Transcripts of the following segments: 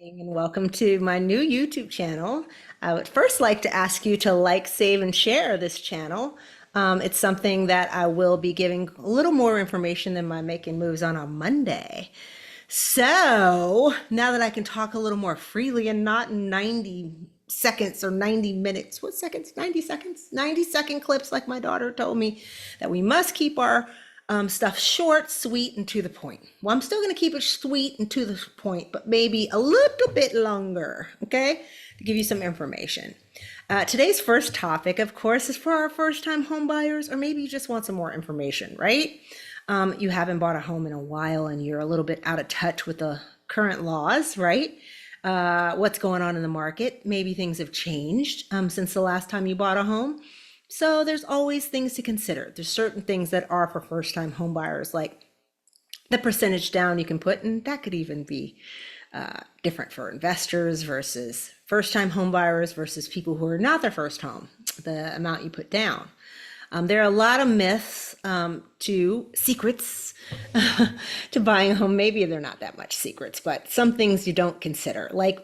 And welcome to my new YouTube channel. I would first like to ask you to like, save, and share this channel. It's something that I will be giving a little more information than my making moves on Monday. So now that I can talk a little more freely and not in 90 seconds or 90 minutes, what seconds? 90 seconds? 90-second clips, like my daughter told me, that we must keep our stuff short, sweet, and to the point. Well, I'm still going to keep it sweet and to the point, but maybe a little bit longer, okay, to give you some information. Today's first topic, of course, is for our first-time home buyers, or maybe you just want some more information, right? You haven't bought a home in a while and you're a little bit out of touch with the current laws, right? What's going on in the market. Maybe things have changed since the last time you bought a home. So there's always things to consider. There's certain things that are for first-time home buyers, like the percentage down you can put, and that could even be different for investors versus first-time home buyers versus people who are not their first home, the amount you put down. There are a lot of myths to secrets to buying a home. Maybe they're not that much secrets, but some things you don't consider. Like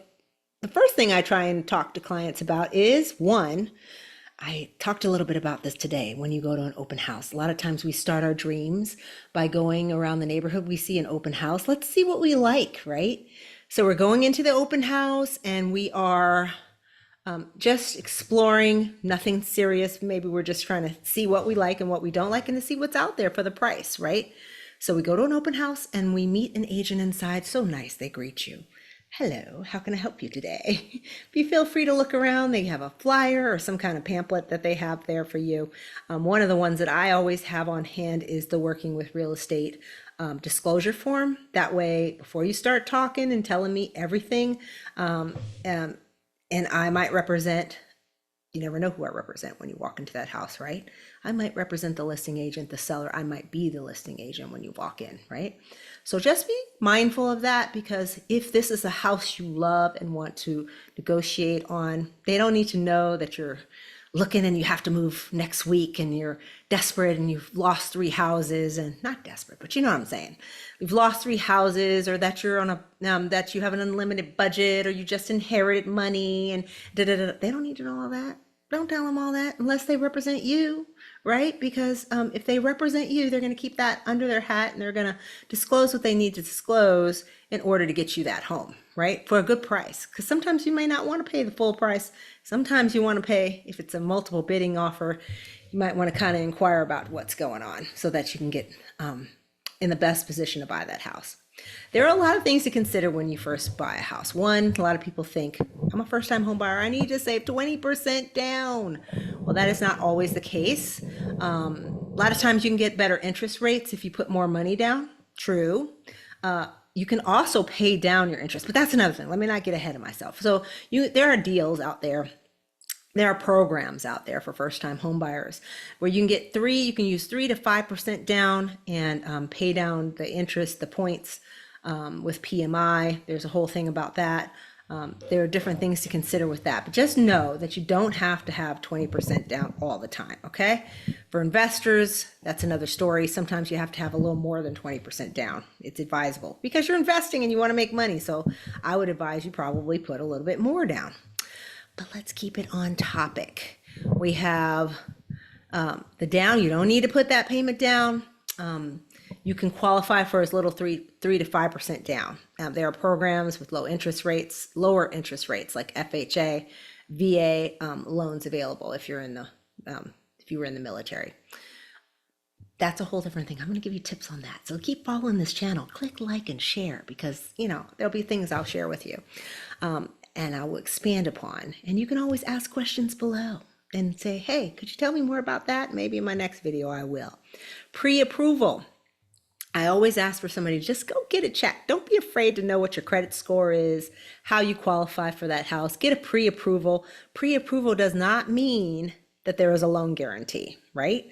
the first thing I try and talk to clients about is one, I talked a little bit about this today. When you go to an open house, a lot of times we start our dreams by going around the neighborhood. We see an open house. Let's see what we like, right? So we're going into the open house and we are just exploring, nothing serious. Maybe we're just trying to see what we like and what we don't like and to see what's out there for the price, right? So we go to an open house and we meet an agent inside. So nice, they greet you. Hello, how can I help you today? You feel free to look around. They have a flyer or some kind of pamphlet that they have there for you. One of the ones that I always have on hand is the working with real estate disclosure form. That way, before you start talking and telling me everything, and I might represent, you never know who I represent when you walk into that house, right? I might represent the listing agent, the seller. I might be the listing agent when you walk in, right? So just be mindful of that, because if this is a house you love and want to negotiate on, they don't need to know that you're looking and you have to move next week and you're desperate and you've lost 3 houses, and not desperate, but you know what I'm saying. You've lost 3 houses, or that you're on a that you have an unlimited budget, or you just inherited money and da da da. They don't need to know all that. Don't tell them all that unless they represent you, right? Because if they represent you, they're going to keep that under their hat and they're going to disclose what they need to disclose in order to get you that home, right? For a good price. Because sometimes you may not want to pay the full price. Sometimes you want to pay, if it's a multiple bidding offer, you might want to kind of inquire about what's going on so that you can get in the best position to buy that house. There are a lot of things to consider when you first buy a house. One, a lot of people think, I'm a first-time home buyer, I need to save 20% down. Well, that is not always the case. A lot of times you can get better interest rates if you put more money down. True. You can also pay down your interest, but that's another thing. Let me not get ahead of myself. So there are deals out there. There are programs out there for first-time home buyers where you can use 3 to 5% down and pay down the interest, the points with PMI. There's a whole thing about that. There are different things to consider with that, but just know that you don't have to have 20% down all the time, okay? For investors, that's another story. Sometimes you have to have a little more than 20% down. It's advisable because you're investing and you want to make money. So I would advise you probably put a little bit more down. But let's keep it on topic. We have the down. You don't need to put that payment down. You can qualify for as little 3 to 5% down. There are programs with lower interest rates like FHA, VA loans available if you're in the if you were in the military. That's a whole different thing. I'm going to give you tips on that. So keep following this channel. Click like and share, because there'll be things I'll share with you. And I will expand upon. And you can always ask questions below and say, hey, could you tell me more about that? Maybe in my next video I will. Pre-approval. I always ask for somebody to just go get it checked. Don't be afraid to know what your credit score is, how you qualify for that house. Get a pre-approval. Pre-approval does not mean that there is a loan guarantee, right?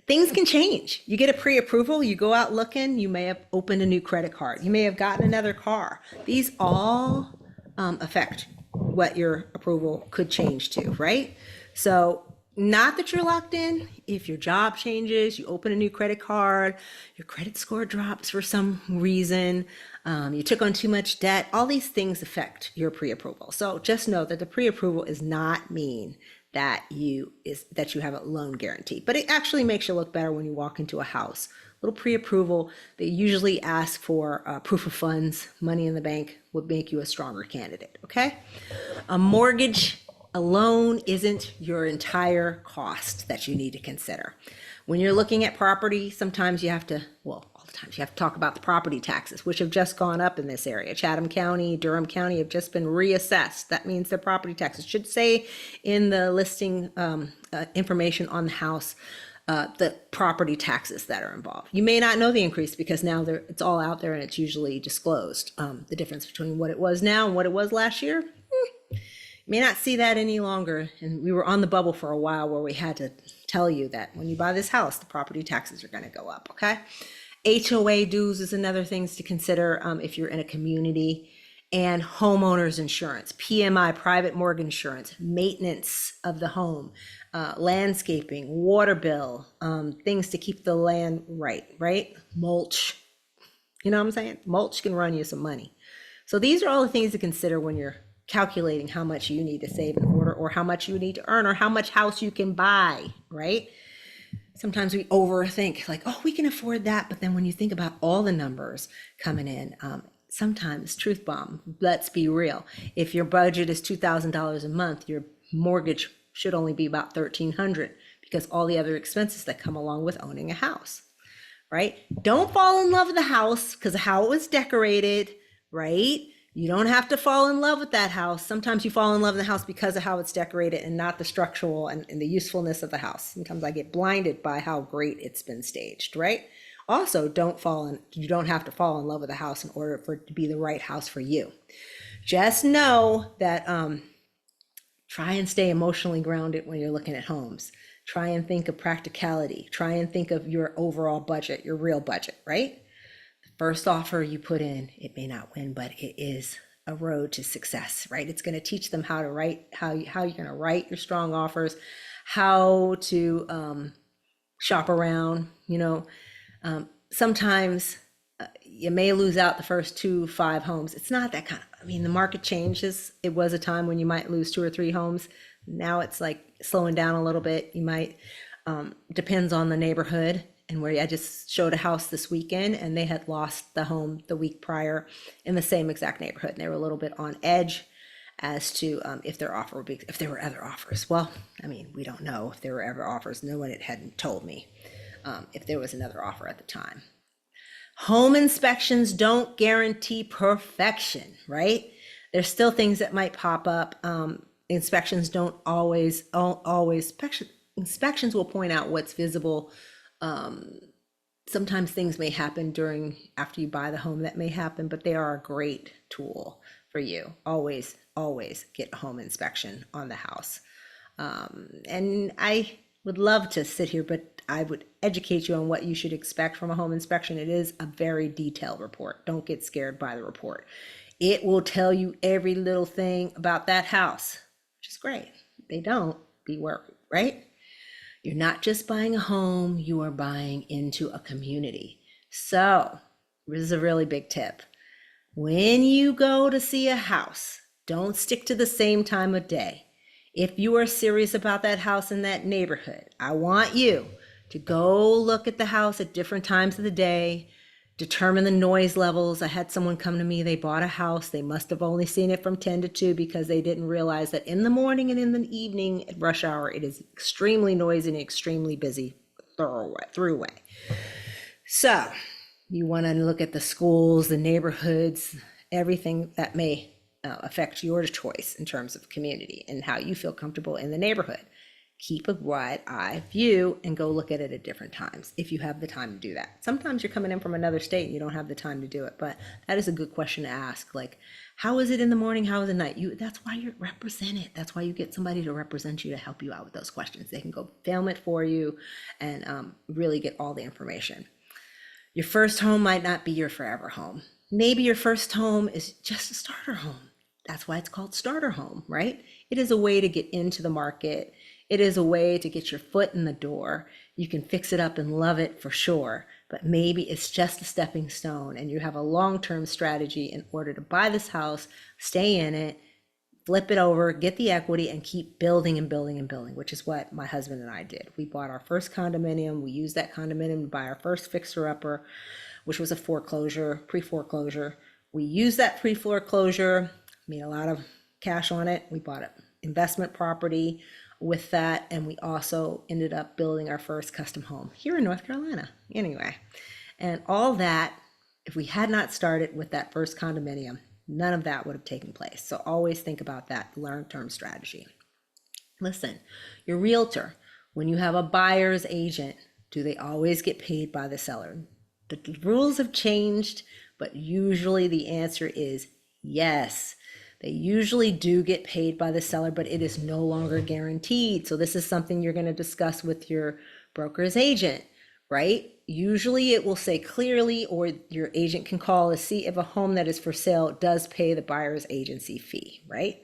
Things can change. You get a pre-approval, you go out looking, you may have opened a new credit card. You may have gotten another car. These all affect what your approval could change to, right? So Not that you're locked in. If your job changes, you open a new credit card, your credit score drops for some reason, you took on too much debt, all these things affect your pre-approval. So just know that the pre-approval is not mean that you have a loan guarantee, but it actually makes you look better when you walk into a house. Little pre-approval, they usually ask for proof of funds, money in the bank would make you a stronger candidate, okay? A mortgage alone isn't your entire cost that you need to consider. When you're looking at property, sometimes you have to, well, all the times you have to talk about the property taxes, which have just gone up in this area. Chatham County, Durham County have just been reassessed. That means their property taxes should say in the listing information on the house the property taxes that are involved. You may not know the increase because now it's all out there and it's usually disclosed. The difference between what it was now and what it was last year, may not see that any longer. And we were on the bubble for a while where we had to tell you that when you buy this house, the property taxes are going to go up, okay? HOA dues is another things to consider if you're in a community, and homeowners insurance, PMI, private mortgage insurance, maintenance of the home, landscaping, water bill, things to keep the land right? Mulch, you know what I'm saying? Mulch can run you some money. So these are all the things to consider when you're calculating how much you need to save in order, or how much you need to earn, or how much house you can buy, right? Sometimes we overthink, like, oh, we can afford that. But then when you think about all the numbers coming in, sometimes truth bomb, let's be real. If your budget is $2,000 a month, your mortgage should only be about $1,300 because all the other expenses that come along with owning a house, right? Don't fall in love with the house because of how it was decorated, right? You don't have to fall in love with that house. Sometimes you fall in love with the house because of how it's decorated and not the structural and the usefulness of the house. Sometimes I get blinded by how great it's been staged, right? Also, you don't have to fall in love with a house in order for it to be the right house for you. Just know that try and stay emotionally grounded when you're looking at homes. Try and think of practicality. Try and think of your overall budget, your real budget, right? First offer you put in, it may not win, but it is a road to success, right? It's going to teach them how to write, how you're going to write your strong offers, how to shop around. Sometimes you may lose out the first 2-5 homes. It's not that kind of, the market changes. It was a time when you might lose 2 or 3 homes. Now it's like slowing down a little bit. You might, depends on the neighborhood. And where I just showed a house this weekend and they had lost the home the week prior in the same exact neighborhood. And they were a little bit on edge as to if their offer would be, if there were other offers. Well, we don't know if there were ever offers. No one hadn't told me if there was another offer at the time. Home inspections don't guarantee perfection, right? There's still things that might pop up. Inspections don't always, inspections will point out what's visible. Sometimes things may happen after you buy the home that may happen, but they are a great tool for you. Always get a home inspection on the house. And I would love to sit here, but I would educate you on what you should expect from a home inspection. It is a very detailed report. Don't get scared by the report. It will tell you every little thing about that house, which is great. If they don't, be worried, right? You're not just buying a home, you are buying into a community. So this is a really big tip. When you go to see a house, don't stick to the same time of day. If you are serious about that house in that neighborhood, I want you to go look at the house at different times of the day, determine the noise levels. I had someone come to me, they bought a house. They must have only seen it from 10 to 2 because they didn't realize that in the morning and in the evening at rush hour, it is extremely noisy and extremely busy throughway. So you want to look at the schools, the neighborhoods, everything that may affect your choice in terms of community and how you feel comfortable in the neighborhood. Keep a wide eye view and go look at it at different times if you have the time to do that. Sometimes you're coming in from another state and you don't have the time to do it, but that is a good question to ask. Like, how is it in the morning? How is it at night? That's why you're represented. That's why you get somebody to represent you to help you out with those questions. They can go film it for you and really get all the information. Your first home might not be your forever home. Maybe your first home is just a starter home. That's why it's called starter home, right? It is a way to get into the market. It is a way to get your foot in the door. You can fix it up and love it for sure, but maybe it's just a stepping stone and you have a long-term strategy in order to buy this house, stay in it, flip it over, get the equity, and keep building and building and building, which is what my husband and I did. We bought our first condominium. We used that condominium to buy our first fixer-upper, which was a foreclosure, pre-foreclosure. We used that pre-foreclosure, made a lot of cash on it. We bought an investment property with that, and we also ended up building our first custom home here in North Carolina. Anyway, and all that, if we had not started with that first condominium, none of that would have taken place. So always think about that long-term strategy. Listen, your realtor, when you have a buyer's agent, do they always get paid by the seller? The rules have changed, but usually the answer is yes. They usually do get paid by the seller, but it is no longer guaranteed. So this is something you're going to discuss with your broker's agent, right? Usually it will say clearly, or your agent can call to see if a home that is for sale does pay the buyer's agency fee, right?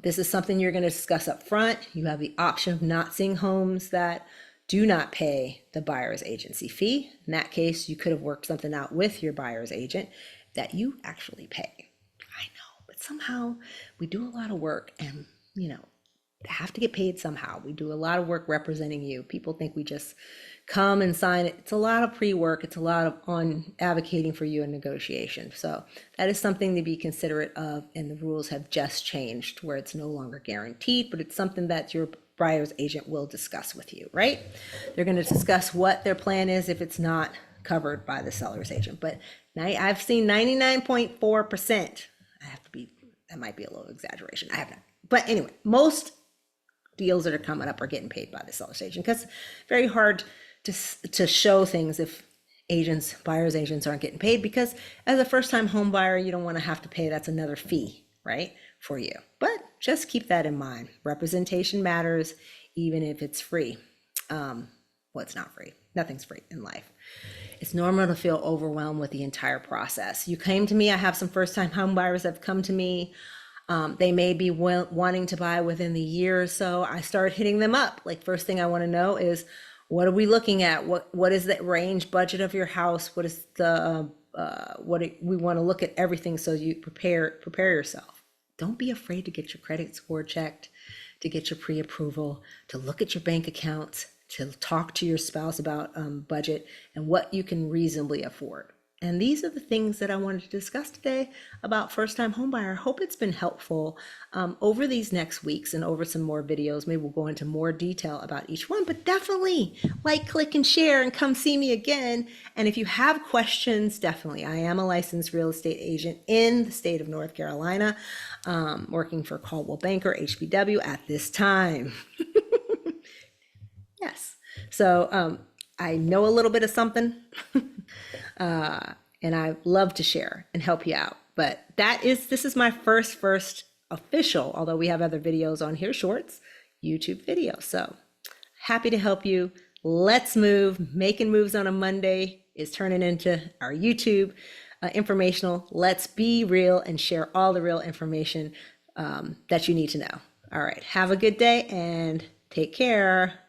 This is something you're going to discuss up front. You have the option of not seeing homes that do not pay the buyer's agency fee. In that case, you could have worked something out with your buyer's agent that you actually pay. I know, but somehow we do a lot of work and, have to get paid somehow. We do a lot of work representing you. People think we just come and sign it. It's a lot of pre-work. It's a lot of on advocating for you in negotiation. So that is something to be considerate of. And the rules have just changed where it's no longer guaranteed, but it's something that your buyer's agent will discuss with you, right? They're going to discuss what their plan is if it's not covered by the seller's agent. But I've seen 99.4%. That might be a little exaggeration. I have not. But anyway, most deals that are coming up are getting paid by the seller's agent because it's very hard to show things if buyer's agents aren't getting paid, because as a first-time home buyer, you don't want to have to pay. That's another fee, right, for you. But just keep that in mind. Representation matters, even if it's free. It's not free. Nothing's free in life. It's normal to feel overwhelmed with the entire process. You came to me. I have some first-time home buyers that have come to me. They may be wanting to buy within the year or so. I start hitting them up. Like, first thing I want to know is, what are we looking at? What is the range budget of your house? What is the we want to look at everything so you prepare yourself. Don't be afraid to get your credit score checked, to get your pre-approval, to look at your bank accounts, to talk to your spouse about budget and what you can reasonably afford. And these are the things that I wanted to discuss today about first-time homebuyer. I hope it's been helpful over these next weeks and over some more videos. Maybe we'll go into more detail about each one, but definitely like, click, and share, and come see me again. And if you have questions, definitely. I am a licensed real estate agent in the state of North Carolina, working for Coldwell Banker, HBW at this time. Yes. So I know a little bit of something. And I love to share and help you out. But this is my first official, although we have other videos on here, shorts, YouTube video. So happy to help you. Let's move. Making moves on a Monday is turning into our YouTube informational. Let's be real and share all the real information that you need to know. All right. Have a good day and take care.